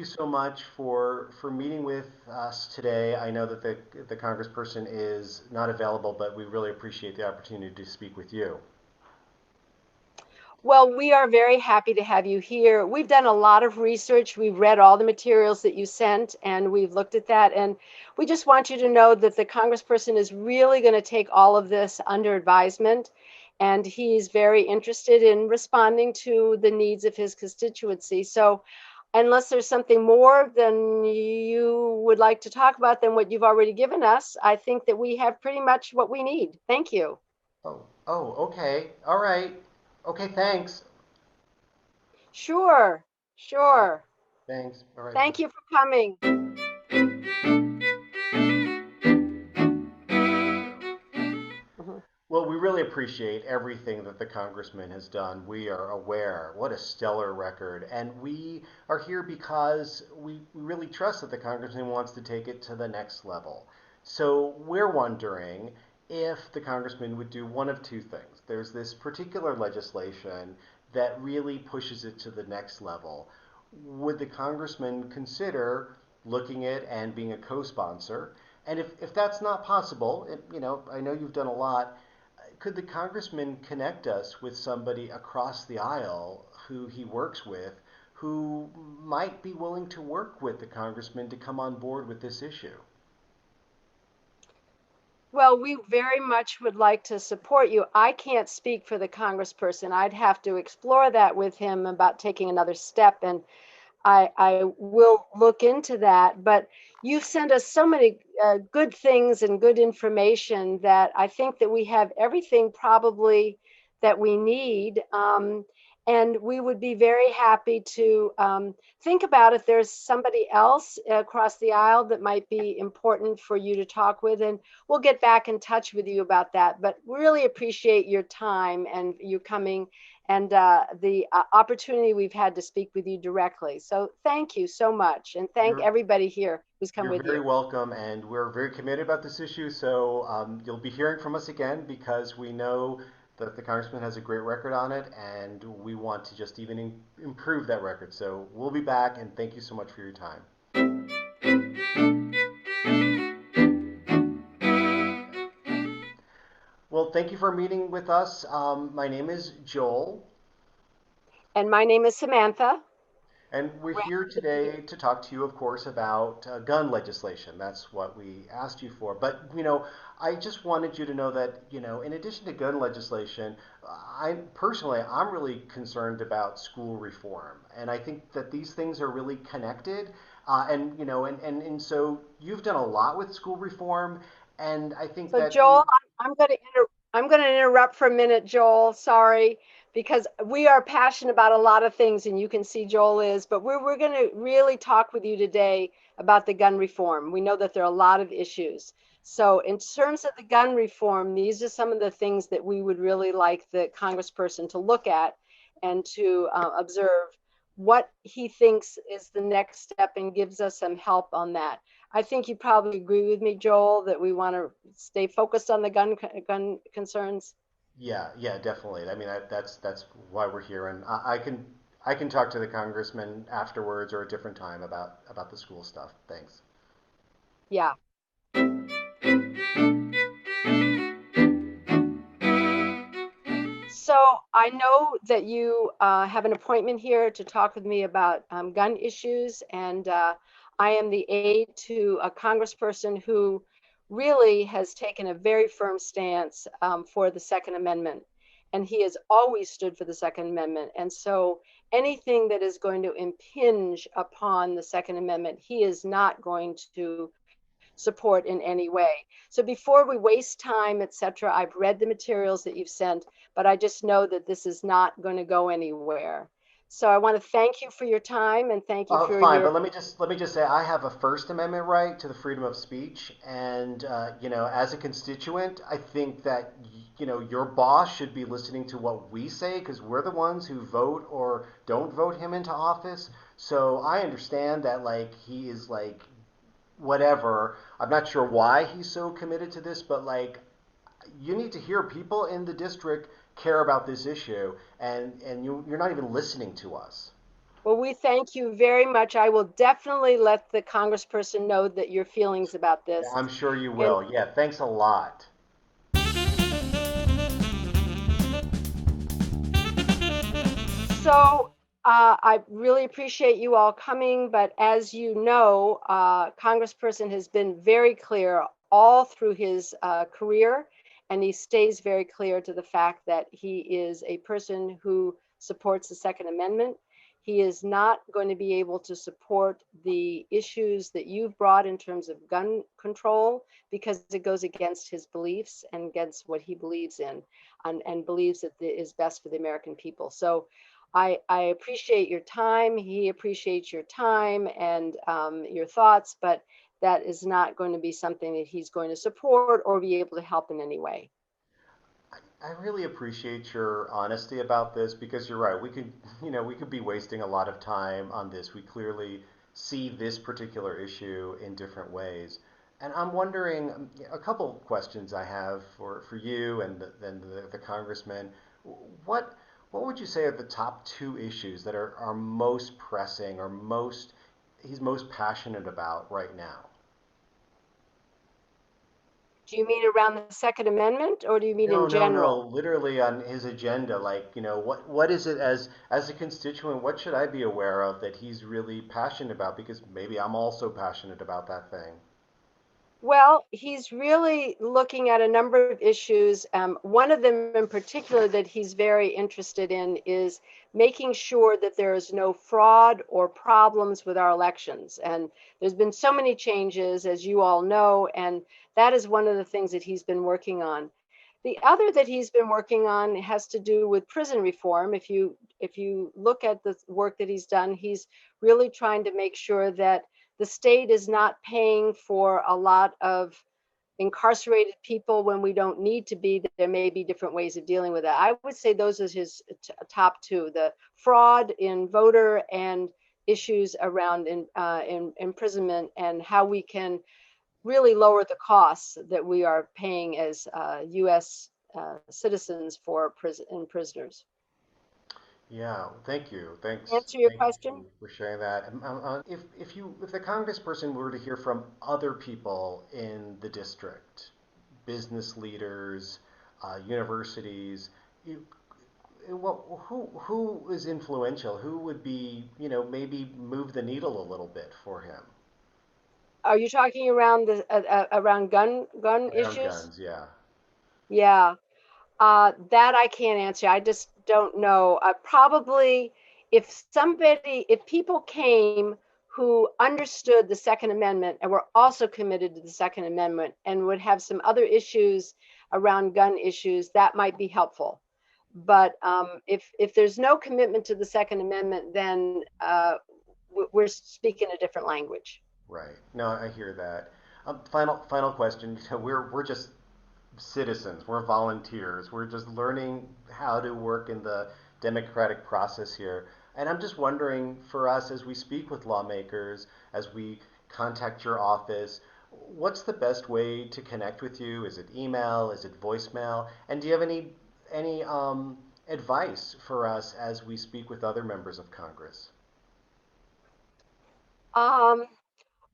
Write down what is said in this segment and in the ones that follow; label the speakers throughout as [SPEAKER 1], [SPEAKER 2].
[SPEAKER 1] you so much for meeting with us today. I know that the congressperson is not available, but we really appreciate the opportunity to speak with you.
[SPEAKER 2] Well, we are very happy to have you here. We've done a lot of research. We've read all the materials that you sent, and we've looked at that. And we just want you to know that the congressperson is really going to take all of this under advisement, and he's very interested in responding to the needs of his constituency. So, unless there's something more than you would like to talk about than what you've already given us, I think that we have pretty much what we need. Thank you.
[SPEAKER 1] Okay, all right, okay, thanks,
[SPEAKER 2] Sure, sure.
[SPEAKER 1] thanks, all right.
[SPEAKER 2] Thank you for coming. Mhm.
[SPEAKER 1] Well, we really appreciate everything that the congressman has done. We are aware what a stellar record, and we are here because we really trust that the congressman wants to take it to the next level. So we're wondering if the congressman would do one of two things. There's this particular legislation that really pushes it to the next level. Would the congressman consider looking at and being a co-sponsor? And if that's not possible, I know you've done a lot, could the congressman connect us with somebody across the aisle who he works with who might be willing to work with the congressman to come on board with this issue?
[SPEAKER 2] Well, we very much would like to support you. I can't speak for the congressperson. I'd have to explore that with him about taking another step, and I will look into that. But you've sent us so many good things and good information that I think that we have everything probably that we need. And we would be very happy to think about if there's somebody else across the aisle that might be important for you to talk with. And we'll get back in touch with you about that. But really appreciate your time and you coming and the opportunity we've had to speak with you directly. So thank you so much. And thank
[SPEAKER 1] You're
[SPEAKER 2] everybody here who's come
[SPEAKER 1] you're
[SPEAKER 2] with
[SPEAKER 1] very
[SPEAKER 2] you.
[SPEAKER 1] welcome, and we're very committed about this issue. So you'll be hearing from us again because we know that the congressman has a great record on it, and we want to just even improve that record. So we'll be back, and thank you so much for your time. Well, thank you for meeting with us. My name is Joel,
[SPEAKER 2] And my name is Samantha.
[SPEAKER 1] and we're here today to talk to you, of course, about gun legislation. That's what we asked you for. But, I just wanted you to know that, in addition to gun legislation, I'm really concerned about school reform. And I think that these things are really connected. And so you've done a lot with school reform. And I think
[SPEAKER 2] So
[SPEAKER 1] that
[SPEAKER 2] Joel, I'm going to interrupt for a minute, Joel. Sorry, because we are passionate about a lot of things, and you can see Joel is. But we're going to really talk with you today about the gun reform. We know that there are a lot of issues. So in terms of the gun reform, these are some of the things that we would really like the congressperson to look at and to observe what he thinks is the next step and gives us some help on that. I think you probably agree with me, Joel, that we want to stay focused on the gun concerns.
[SPEAKER 1] Yeah, yeah, definitely. I mean, that's why we're here, and I can talk to the congressman afterwards or a different time about the school stuff. Thanks.
[SPEAKER 2] Yeah. So I know that you have an appointment here to talk with me about gun issues, and I am the aide to a congressperson who really has taken a very firm stance for the Second Amendment, and he has always stood for the Second Amendment. And so anything that is going to impinge upon the Second Amendment, he is not going to support in any way. So before we waste time, etc., I've read the materials that you've sent, but I just know that this is not going to go anywhere. So I want to thank you for your time and thank you for
[SPEAKER 1] Fine,
[SPEAKER 2] your.
[SPEAKER 1] but let me just say I have a First Amendment right to the freedom of speech, and as a constituent, I think that your boss should be listening to what we say because we're the ones who vote or don't vote him into office. So I understand that like he is like whatever. I'm not sure why he's so committed to this, but like you need to hear people in the district care about this issue, and you're not even listening to us.
[SPEAKER 2] Well, we thank you very much. I will definitely let the congressperson know that your feelings about this.
[SPEAKER 1] I'm sure you
[SPEAKER 2] And
[SPEAKER 1] will. Yeah, thanks a lot.
[SPEAKER 2] so I really appreciate you all coming, but as you know, Congressperson has been very clear all through his career, and he stays very clear to the fact that he is a person who supports the Second Amendment. He is not going to be able to support the issues that you've brought in terms of gun control because it goes against his beliefs and against what he believes in and believes that is best for the American people. So I appreciate your time. He appreciates your time and your thoughts, but that is not going to be something that he's going to support or be able to help in any way.
[SPEAKER 1] I really appreciate your honesty about this because you're right. We could, we could be wasting a lot of time on this. We clearly see this particular issue in different ways. And I'm wondering a couple of questions I have for you and the congressman. What what would you say are the top two issues that are most pressing or he's most passionate about right now?
[SPEAKER 2] Do you mean around the Second Amendment or do you mean
[SPEAKER 1] No,
[SPEAKER 2] in
[SPEAKER 1] no, no.
[SPEAKER 2] general?
[SPEAKER 1] Literally on his agenda, like, what is it as a constituent, what should I be aware of that he's really passionate about? Because maybe I'm also passionate about that thing.
[SPEAKER 2] Well, he's really looking at a number of issues. One of them in particular that he's very interested in is making sure that there is no fraud or problems with our elections. And there's been so many changes, as you all know, and that is one of the things that he's been working on. The other that he's been working on has to do with prison reform. If you look at the work that he's done, he's really trying to make sure that the state is not paying for a lot of incarcerated people when we don't need to be. There may be different ways of dealing with that. I would say those are his top two: the fraud in voter and issues around in imprisonment and how we can really lower the costs that we are paying as U.S. Citizens for prisoners.
[SPEAKER 1] Yeah, thank you.
[SPEAKER 2] Answer your
[SPEAKER 1] Thank
[SPEAKER 2] question.
[SPEAKER 1] you for sharing that. If the congressperson were to hear from other people in the district, business leaders, universities, you, who is influential? Who would be, maybe move the needle a little bit for him
[SPEAKER 2] Are you talking around the around gun
[SPEAKER 1] around
[SPEAKER 2] issues?
[SPEAKER 1] guns? Yeah.
[SPEAKER 2] Yeah, that I can't answer. I just don't know. Probably if people came who understood the Second Amendment and were also committed to the Second Amendment and would have some other issues around gun issues, that might be helpful. But if there's no commitment to the Second Amendment, then we're speaking a different language.
[SPEAKER 1] Right. No, I hear that. Final question. We're just citizens. We're volunteers. We're just learning how to work in the democratic process here. And I'm just wondering, for us as we speak with lawmakers, as we contact your office, what's the best way to connect with you? Is it email? Is it voicemail? And do you have any advice for us as we speak with other members of Congress?
[SPEAKER 2] Um,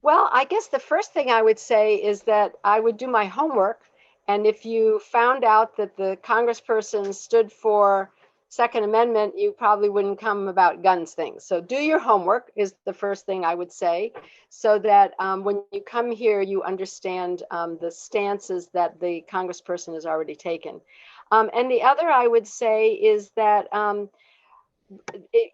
[SPEAKER 2] Well, I guess the first thing I would say is that I would do my homework. And if you found out that the congressperson stood for Second Amendment, you probably wouldn't come about guns things. So do your homework is the first thing I would say, so that when you come here, you understand the stances that the congressperson has already taken. And the other I would say is that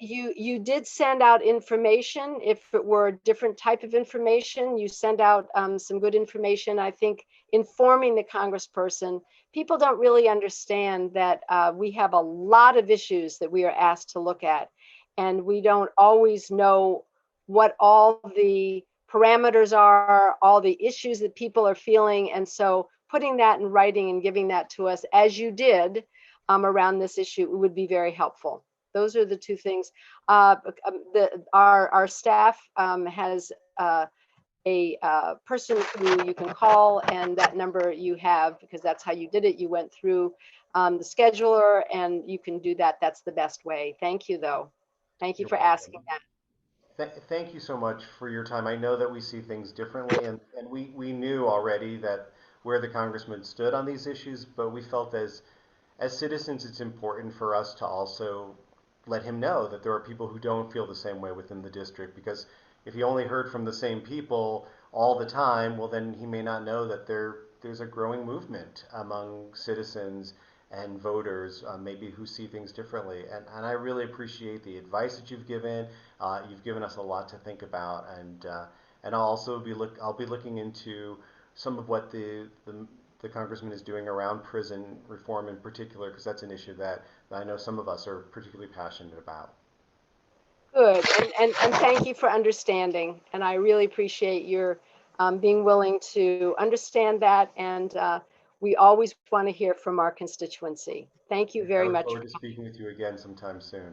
[SPEAKER 2] you did send out information. If it were a different type of information, you send out some good information. I think informing the congressperson, people don't really understand that we have a lot of issues that we are asked to look at, and we don't always know what all the parameters are, all the issues that people are feeling. And so putting that in writing and giving that to us as you did around this issue would be very helpful. Those are the two things. Our staff has a person who you can call, and that number you have because that's how you did it. You went through the scheduler, and you can do that. That's the best way. Thank you, though, Thank you
[SPEAKER 1] You're
[SPEAKER 2] for
[SPEAKER 1] welcome.
[SPEAKER 2] asking that.
[SPEAKER 1] Thank you so much for your time. I know that we see things differently, and we knew already that where the congressman stood on these issues, but we felt as citizens, it's important for us to also let him know that there are people who don't feel the same way within the district. Because if he only heard from the same people all the time, well, then he may not know that there's a growing movement among citizens and voters, maybe who see things differently. And I really appreciate the advice that you've given. You've given us a lot to think about, and I'll be looking into some of what the congressman is doing around prison reform in particular, because that's an issue that I know some of us are particularly passionate about.
[SPEAKER 2] Good. And thank you for understanding. And I really appreciate your being willing to understand that. And we always want to hear from our constituency. Thank you
[SPEAKER 1] I
[SPEAKER 2] very
[SPEAKER 1] look
[SPEAKER 2] much
[SPEAKER 1] forward
[SPEAKER 2] for
[SPEAKER 1] to speaking with you again sometime soon.